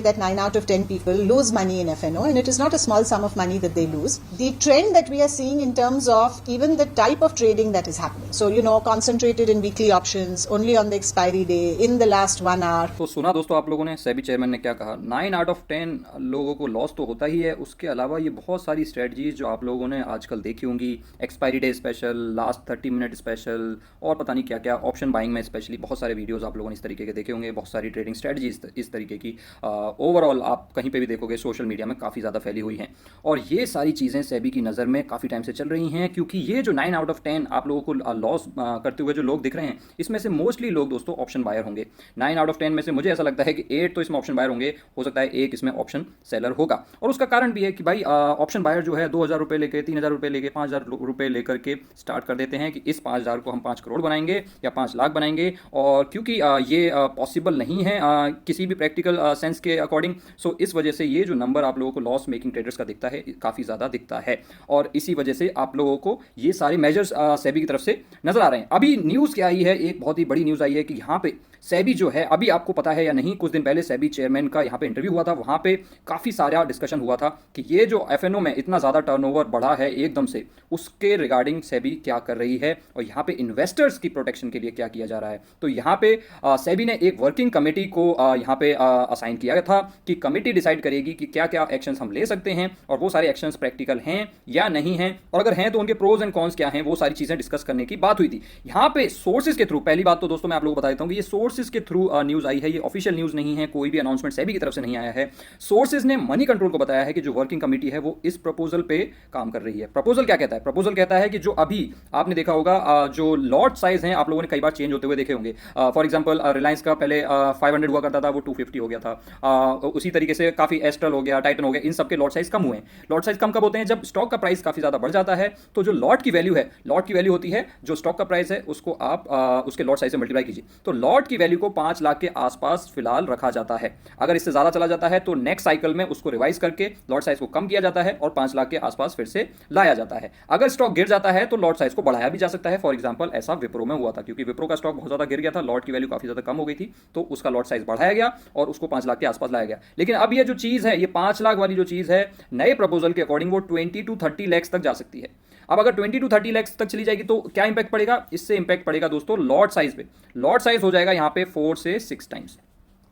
that 9 out of 10 people lose money in FNO, and it is not a small sum of money that they lose. The trend that we are seeing in terms of even the type of trading that is happening, so concentrated in weekly options, only on the expiry day, in the last 1 hour. तो सुना दोस्तों आप लोगों ने SEBI chairman ने क्या कहा, 9 out of 10 लोगों को लॉस तो होता ही है, उसके अलावा ये बहुत सारी स्ट्रेटजीज जो आप लोगों ने आजकल देखी होंगी, expiry day special, last 30 minute special और पता नहीं क्या क्या, ऑप्शन बाइंग में स्पेशली बहुत सारे वीडियोस आप लोगों ने इस तरीके के देखे होंगे, बहुत सारी ट्रेडिंग स्ट्रेटजीज इस तरीके की ओवरऑल आप कहीं पे भी देखोगे सोशल मीडिया में काफ़ी ज़्यादा फैली हुई हैं। और ये सारी चीज़ें सेबी की नज़र में काफ़ी टाइम से चल रही हैं, क्योंकि ये जो 9 आउट ऑफ 10 आप लोगों को लॉस करते हुए जो लोग दिख रहे हैं, इसमें से मोस्टली लोग दोस्तों ऑप्शन बायर होंगे। 9 आउट ऑफ 10 में से मुझे ऐसा लगता है कि 8 तो इसमें ऑप्शन बायर होंगे, हो सकता है एक इसमें ऑप्शन सेलर होगा। और उसका कारण भी है कि भाई ऑप्शन बायर जो है 2,000 रुपये लेके, 3,000 रुपये लेके, 5,000 रुपये लेकर के स्टार्ट कर देते हैं कि इस 5,000 को हम 5 करोड़ बनाएंगे या 5 लाख बनाएंगे। और क्योंकि ये पॉसिबल नहीं है किसी भी प्रैक्टिकल सेंस के अकॉर्डिंग, सो इस वजह से ये जो नंबर आप लोगों को लॉस मेकिंग ट्रेडर्स का दिखता है काफ़ी ज़्यादा दिखता है। और इसी वजह से आप लोगों को ये सारे मेजर्स सेबी की तरफ से नजर आ रहे हैं। अभी न्यूज़ क्या आई है, एक बहुत ही बड़ी न्यूज़ आई है कि यहाँ पे सेबी जो है, अभी आपको पता है या नहीं, कुछ दिन पहले सेबी चेयरमैन का यहाँ पे इंटरव्यू हुआ था, वहाँ पे काफ़ी सारा डिस्कशन हुआ था कि ये जो एफएनओ में इतना ज़्यादा टर्नओवर बढ़ा है एकदम से, उसके रिगार्डिंग सेबी क्या कर रही है और यहाँ पे इन्वेस्टर्स की प्रोटेक्शन के लिए क्या किया जा रहा है। तो यहाँ पे सेबी ने एक वर्किंग कमेटी को यहाँ पे असाइन किया था कि कमेटी डिसाइड करेगी कि क्या क्या एक्शंस हम ले सकते हैं और वो सारे एक्शंस प्रैक्टिकल हैं या नहीं हैं, और अगर हैं तो उनके प्रोज एंड कॉन्स क्या हैं, वो सारी चीज़ें डिस्कस करने की बात हुई थी। यहाँ पे सोर्सेज के थ्रू, पहली बात तो दोस्तों मैं आप लोगों को बता देता हूँ कि ये सोर्सेज के थ्रू न्यूज़ आई है, ये ऑफिशियल न्यूज़ नहीं है, कोई भी अनाउंसमेंट सेबी की तरफ से नहीं आया है। सोर्सेज ने मनी कंट्रोल को बताया है कि जो वर्किंग कमेटी है वो इस प्रपोजल पे काम कर रही है। प्रपोजल क्या कहता है? प्रपोजल कहता है कि जो अभी आपने देखा होगा जो लॉट साइज हैं आप लोगों ने कई बार चेंज होते हुए देखे होंगे। फॉर एग्जांपल रिलायंस का पहले 500 हुआ करता था, वो 250 हो गया था। उसी तरीके से काफ़ी एस्ट्रल हो गया, टाइटन हो गया, इन सबके लॉट साइज कम हुए हैं। लॉट साइज कम कब होते हैं? जब स्टॉक का प्राइस काफ़ी ज़्यादा बढ़ जाता है, तो जो लॉट की वैल्यू है, लॉट की वैल्यू होती है जो स्टॉक का प्राइस है उसको आप उसके लॉट साइज से मल्टीप्लाई कीजिए, तो लॉट की वैल्यू को 5 लाख के आसपास फिलहाल रखा जाता है। अगर इससे ज़्यादा चला जाता है तो नेक्स्ट साइकिल में उसको रिवाइज करके लॉट साइज को कम किया जाता है और 5 लाख के आसपास फिर से लाया जाता है। अगर स्टॉक गिर जाता है तो लॉट साइज को बढ़ाया भी जा सकता है। फॉर एग्जांपल ऐसा विप्रो में हुआ था, क्योंकि विप्रो का स्टॉक बहुत ज़्यादा गिर गया था, लॉट की वैल्यू काफ़ी ज़्यादा कम हो गई थी, तो उसका लॉट साइज बढ़ाया गया और उसको 5 लाख के आसपास लाया गया। लेकिन अब ये जो चीज़ है, ये 5 लाख वाली जो चीज़ है, नए प्रपोजल के अकॉर्डिंग वो 20 to 30 लाख तक जा सकती है। अब अगर 20 to 30 लाख तक चली जाएगी तो क्या इंपैक्ट पड़ेगा? इससे इंपैक्ट पड़ेगा दोस्तों लॉट साइज पे। लॉट साइज हो जाएगा यहाँ पे 4 से 6 टाइम्स।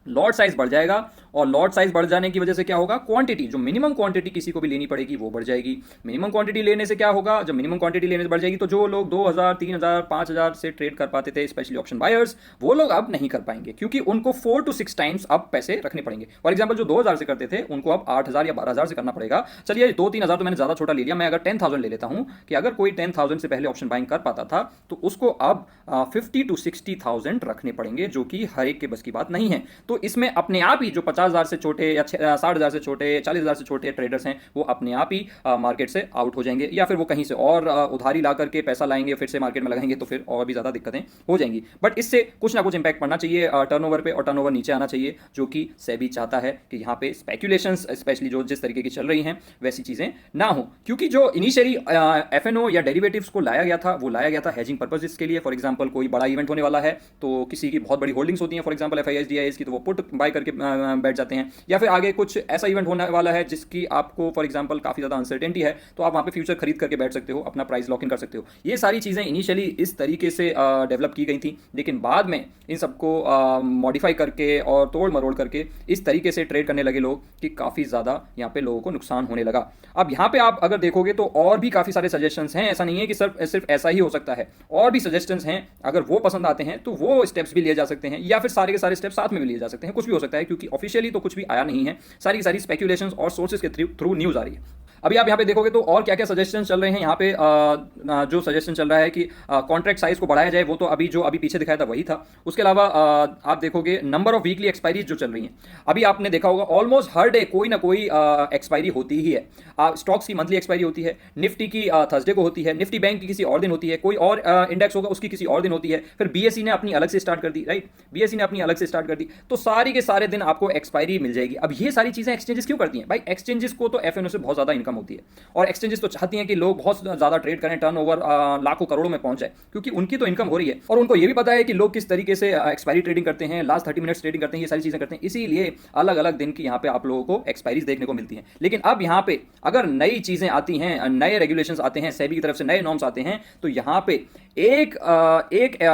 लॉट साइज बढ़ जाएगा, और लॉट साइज बढ़ जाने की वजह से क्या होगा? क्वांटिटी, जो मिनिमम क्वांटिटी किसी को भी लेनी पड़ेगी वो बढ़ जाएगी। मिनिमम क्वांटिटी लेने से क्या होगा? जब मिनिमम क्वांटिटी लेने से बढ़ जाएगी तो जो लोग 2,000, 3,000, 5,000 से ट्रेड कर पाते थे, स्पेशली ऑप्शन बायर्स, वो लोग अब नहीं कर पाएंगे, क्योंकि उनको 4 to 6 टाइम्स अब पैसे रखने पड़ेंगे। फॉर एग्जाम्पल जो 2,000 से करते थे उनको अब 8,000 या 12,000 से करना पड़ेगा। चलिए 2-3 हज़ार तो मैंने ज़्यादा छोटा ले लिया, मैं अगर 10,000 ले लेता हूँ कि अगर कोई 10,000 से पहले ऑप्शन बाइंग कर पाता था तो उसको अब 50 to 60,000 रखने पड़ेंगे, जो कि हर एक के बस की बात नहीं है। तो इसमें अपने आप ही जो 50,000 से छोटे या 60,000 से छोटे, 40,000 से छोटे ट्रेडर्स हैं वो अपने आप ही मार्केट से आउट हो जाएंगे, या फिर वो कहीं से और उधारी ला करके पैसा लाएंगे, फिर से मार्केट में लगाएंगे, तो फिर और भी ज़्यादा दिक्कतें हो जाएंगी। बट इससे कुछ ना कुछ इंपैक्ट पड़ना चाहिए टर्नओवर पे, और टर्नओवर नीचे आना चाहिए, जो कि सेबी चाहता है कि यहाँ पे स्पेक्यूलेशंस स्पेशली जो जिस तरीके की चल रही हैं वैसी चीज़ें ना हो। क्योंकि जो इनिशियली एफएनओ या डेरिवेटिव्स को लाया गया था वो लाया गया था हेजिंग पर्पसेस के लिए। फॉर एग्जाम्पल कोई बड़ा इवेंट होने वाला है तो किसी की बहुत बड़ी होल्डिंग्स होती हैं, फॉर एग्जाम्पल FIS DIS की, तो वो पुट बाय करके बैठ जाते हैं, या फिर आगे कुछ ऐसा इवेंट होने वाला है जिसकी आपको फॉर एग्जांपल काफ़ी ज़्यादा अनसर्टेनिटी है, तो आप वहाँ पे फ्यूचर खरीद करके बैठ सकते हो, अपना प्राइस लॉक इन कर सकते हो। ये सारी चीज़ें इनिशियली इस तरीके से डेवलप की गई थी, लेकिन बाद में इन सबको मॉडिफाई करके और तोड़ मरोड़ करके इस तरीके से ट्रेड करने लगे लोग कि काफ़ी ज़्यादा यहाँ पे लोगों को नुकसान होने लगा। अब यहाँ पे आप अगर देखोगे तो और भी काफ़ी सारे सजेशंस हैं, ऐसा नहीं है कि सिर्फ ऐसा ही हो सकता है, और भी सजेशंस हैं। अगर वो पसंद आते हैं तो वो स्टेप्स भी लिए जा सकते हैं, या फिर सारे के सारे स्टेप्स साथ में भी लिए जा सकते हैं, कुछ भी हो सकता है, क्योंकि ऑफिशियली तो कुछ भी आया नहीं है, सारी की सारी स्पेक्यूलेशंस और सोर्सेज के थ्रू न्यूज़ आ रही है। अभी आप यहाँ पे देखोगे तो और क्या क्या सजेशन चल रहे हैं यहाँ पे। जो सजेशन चल रहा है कि कॉन्ट्रैक्ट साइज को बढ़ाया जाए, वो तो अभी पीछे दिखाया था वही था। उसके अलावा आप देखोगे नंबर ऑफ वीकली एक्सपायरीज जो चल रही हैं, अभी आपने देखा होगा ऑलमोस्ट हर डे कोई ना कोई एक्सपायरी होती ही है। स्टॉक्स की मंथली एक्सपायरी होती है, निफ्टी की थर्सडे को होती है, निफ्टी बैंक की किसी और दिन होती है, कोई और इंडेक्स होगा उसकी किसी और दिन होती है, फिर BSE ने अपनी अलग से स्टार्ट कर दी, राइट, BSE ने अपनी अलग से स्टार्ट कर दी, तो सारी के सारे दिन आपको एक्सपायरी मिल जाएगी। अब ये सारी चीज़ें एक्सचेंजेस क्यों करती हैं भाई? एक्सचेंजेस को तो FNO से बहुत ज़्यादा इनकम इनकम होती है। और एक्सचेंजेस तो चाहती हैं कि लोग बहुत ज़्यादा ट्रेड करें, टर्नओवर लाखों करोड़ों में पहुंच जाए, क्योंकि उनकी तो इनकम हो रही है और उनको ये भी पता है कि लोग किस तरीके से एक्सपायरी ट्रेडिंग करते हैं, लास्ट 30 मिनट्स ट्रेडिंग करते हैं, ये सारी चीज़ें करते हैं। इसीलिए अलग अलग दिन की यहाँ पे आप लोगों को एक्सपायरीज देखने को मिलती हैं। लेकिन अब यहाँ पे अगर नई चीज़ें आती हैं, नए रेगुलेशंस आते हैं, सेबी की तरफ से नए नॉर्म्स आते हैं, तो यहाँ पे एक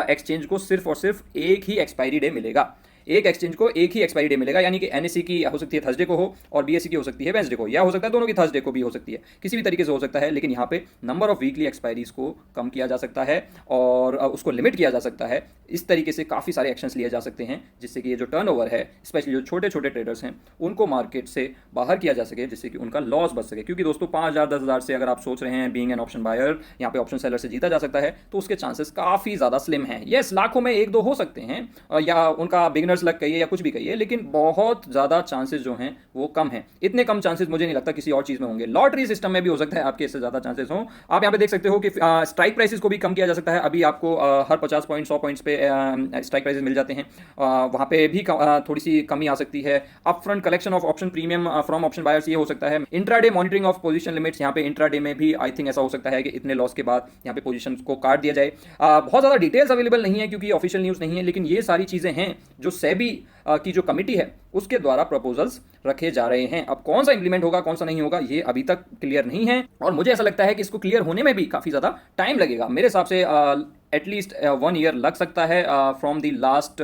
एक्सचेंज को सिर्फ और सिर्फ एक ही एक्सपायरी डे मिलेगा। एक एक्सचेंज को एक ही एक्सपायरी डे मिलेगा, यानी कि एनएससी की हो सकती है थर्सडे को हो और बीएससी की हो सकती है वेंसडे को, या हो सकता है दोनों की थर्सडे को भी हो सकती है, किसी भी तरीके से हो सकता है। लेकिन यहाँ पे नंबर ऑफ वीकली एक्सपायरीज को कम किया जा सकता है और उसको लिमिट किया जा सकता है। इस तरीके से काफ़ी सारे एक्शंस लिए जा सकते हैं, जिससे कि ये जो टर्नओवर है, स्पेशली जो छोटे छोटे ट्रेडर्स हैं, उनको मार्केट से बाहर किया जा सके, जिससे कि उनका लॉस बच सके। क्योंकि दोस्तों 5,000 10,000 से अगर आप सोच रहे हैं बीइंग एन ऑप्शन बायर यहाँ पे ऑप्शन सेलर से जीता जा सकता है, तो उसके चांसेस काफ़ी ज़्यादा स्लिम हैं। यस, लाखों में एक दो हो सकते हैं, या उनका बिगिनर्स लक कहिए या कुछ भी कहिए, लेकिन बहुत ज़्यादा चांसेस जो हैं वो कम हैं। इतने कम चांसेस मुझे नहीं लगता किसी और चीज़ में होंगे। लॉटरी सिस्टम में भी हो सकता है आपके इससे ज़्यादा चांसेस हों। आप यहाँ पे देख सकते हो कि स्ट्राइक प्राइसेस को भी कम किया जा सकता है। अभी आपको हर 50 पॉइंट 100 पॉइंट्स पे स्ट्राइक प्राइसेस मिल जाते हैं, वहाँ पे भी थोड़ी सी कमी आ सकती है। Up front collection of option premium from option buyers, ये हो सकता है। Intraday monitoring of position limits, यहाँ पे इंट्राडे में भी आई थिंक ऐसा हो सकता है कि इतने लॉस के बाद यहाँ पे पोजीशन को काट दिया जाए। बहुत ज़्यादा डिटेल्स अवेलेबल नहीं है क्योंकि ऑफिशियल न्यूज़ नहीं है, लेकिन ये सारी चीज़ें हैं जो सेबी की जो कमिटी है उसके द्वारा प्रपोजल्स रखे जा रहे हैं। अब कौन सा इंप्लीमेंट होगा, कौन सा नहीं होगा, ये अभी तक क्लियर नहीं है और मुझे ऐसा लगता है कि इसको क्लियर होने में भी काफ़ी ज़्यादा टाइम लगेगा। मेरे हिसाब से एटलीस्ट 1 ईयर लग सकता है from the last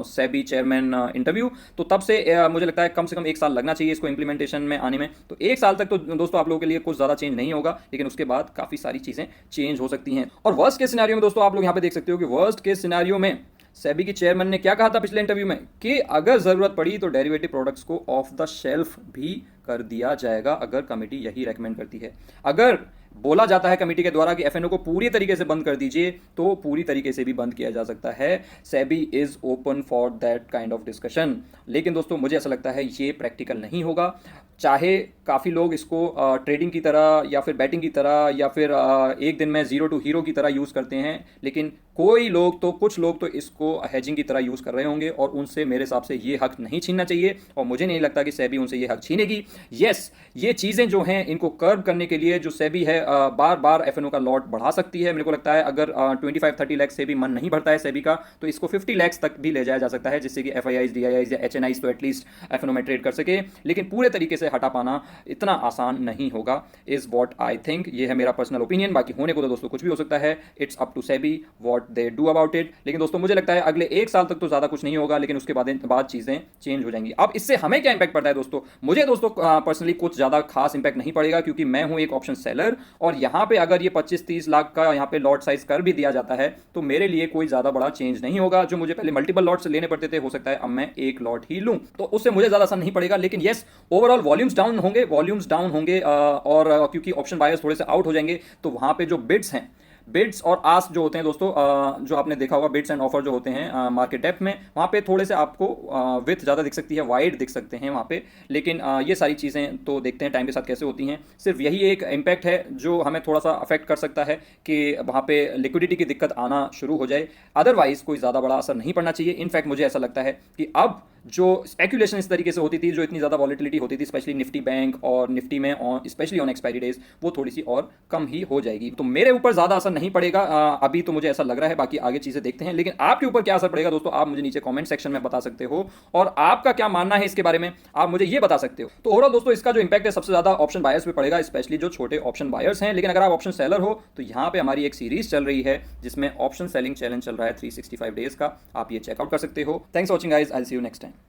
SEBI chairman interview. तो तब से मुझे लगता है कम से कम 1 साल लगना चाहिए इसको इम्प्लीमेंटेशन में आने में। तो 1 साल तक तो दोस्तों आप लोगों के लिए कुछ ज़्यादा चेंज नहीं होगा, लेकिन उसके बाद काफ़ी सारी चीज़ें चेंज हो सकती हैं। और वर्स्ट केस सिनेरियो में दोस्तों आप लोग यहाँ पे देख सकते हो कि वर्स्ट केस सिनेरियो में सेबी के चेयरमैन ने क्या कहा था पिछले इंटरव्यू में, कि अगर ज़रूरत पड़ी तो डेरिवेटिव प्रोडक्ट्स को ऑफ द शेल्फ भी कर दिया जाएगा, अगर कमेटी यही रेकमेंड करती है। अगर बोला जाता है कमेटी के द्वारा कि एफएनओ को पूरी तरीके से बंद कर दीजिए, तो पूरी तरीके से भी बंद किया जा सकता है। SEBI is open for that kind of discussion. लेकिन दोस्तों मुझे ऐसा लगता है ये प्रैक्टिकल नहीं होगा। चाहे काफ़ी लोग इसको ट्रेडिंग की तरह या फिर बैटिंग की तरह या फिर एक दिन में जीरो टू हीरो की तरह यूज़ करते हैं, लेकिन कुछ लोग तो इसको हेजिंग की तरह यूज़ कर रहे होंगे और उनसे मेरे हिसाब से ये हक नहीं छीनना चाहिए और मुझे नहीं लगता कि सेबी उनसे ये हक छीनेगी। यस, ये चीज़ें जो हैं इनको कर्व करने के लिए जो सेबी है बार बार एफएनओ का लॉट बढ़ा सकती है। मेरे को लगता है अगर 25-30 लाख से भी मन नहीं भरता है सेबी का, तो इसको 50 लाख तक भी ले जाया जा सकता है, जिससे कि एफआईआईज, डीआईआईज या एचएनआईज तो एटलीस्ट एफएनओ में ट्रेड कर सके। लेकिन पूरे तरीके से हटा पाना इतना आसान नहीं होगा, इज वॉट आई थिंक। ये है मेरा पर्सनल ओपिनियन। बाकी होने को तो दोस्तों कुछ भी हो सकता है, it's up to SEBI what they do about it. लेकिन दोस्तों मुझे लगता है अगले 1 साल तक तो ज़्यादा कुछ नहीं होगा, लेकिन उसके बाद चीज़ें चेंज हो जाएंगी। अब इससे हमें क्या इंपैक्ट पड़ता है दोस्तों? मुझे दोस्तों पर्सनली कुछ ज़्यादा खास इंपैक्ट नहीं पड़ेगा, क्योंकि मैं हूँ एक ऑप्शन सेलर और यहाँ पे अगर ये 25-30 लाख का यहाँ पे लॉट साइज कर भी दिया जाता है तो मेरे लिए कोई ज़्यादा बड़ा चेंज नहीं होगा। जो मुझे पहले मल्टीपल लॉट्स लेने पड़ते थे, हो सकता है अब मैं एक लॉट ही लूँ, तो उससे मुझे ज़्यादा असर नहीं पड़ेगा। लेकिन येस, ओवरऑल वॉल्यूम्स डाउन होंगे और क्योंकि ऑप्शन बायर्स थोड़े से आउट हो जाएंगे, तो वहाँ पे जो बिड्स और आस्क जो होते हैं दोस्तों, जो आपने देखा होगा बिड्स एंड ऑफर जो होते हैं मार्केट डेप्थ में, वहाँ पे थोड़े से आपको विथ ज़्यादा दिख सकती है, वाइड दिख सकते हैं वहाँ पे। लेकिन ये सारी चीज़ें तो देखते हैं टाइम के साथ कैसे होती हैं। सिर्फ यही एक इम्पैक्ट है जो हमें थोड़ा सा अफेक्ट कर सकता है कि वहाँ पे लिक्विडिटी की दिक्कत आना शुरू हो जाए। अदरवाइज कोई ज़्यादा बड़ा असर नहीं पड़ना चाहिए। इनफैक्ट मुझे ऐसा लगता है कि अब जो स्पेकुलेशन इस तरीके से होती थी, जो इतनी ज़्यादा वॉलिटिलिटी होती थी स्पेशली निफ्टी बैंक और निफ्टी में स्पेशली ऑन एक्सपायरी डेज, वो थोड़ी सी और कम ही हो जाएगी। तो मेरे ऊपर ज़्यादा असर नहीं पड़ेगा अभी, तो मुझे ऐसा लग रहा है। बाकी आगे चीज़ें देखते हैं। लेकिन आपके ऊपर क्या असर पड़ेगा दोस्तों, आप मुझे नीचे कमेंट सेक्शन में बता सकते हो और आपका क्या मानना है इसके बारे में, आप मुझे ये बता सकते हो। तो ओवरऑल दोस्तों इसका जो इंपैक्ट है सबसे ज़्यादा ऑप्शन बायर्स पे पड़ेगा, स्पेशली जो छोटे ऑप्शन बायर्स हैं। लेकिन अगर आप ऑप्शन सेलर हो तो यहाँ पे हमारी एक सीरीज चल रही है जिसमें ऑप्शन सेलिंग चैलेंज चल रहा है 365 डेज का, आप ये चेकआउट कर सकते हो। Thanks for watching guys, I will see you next time.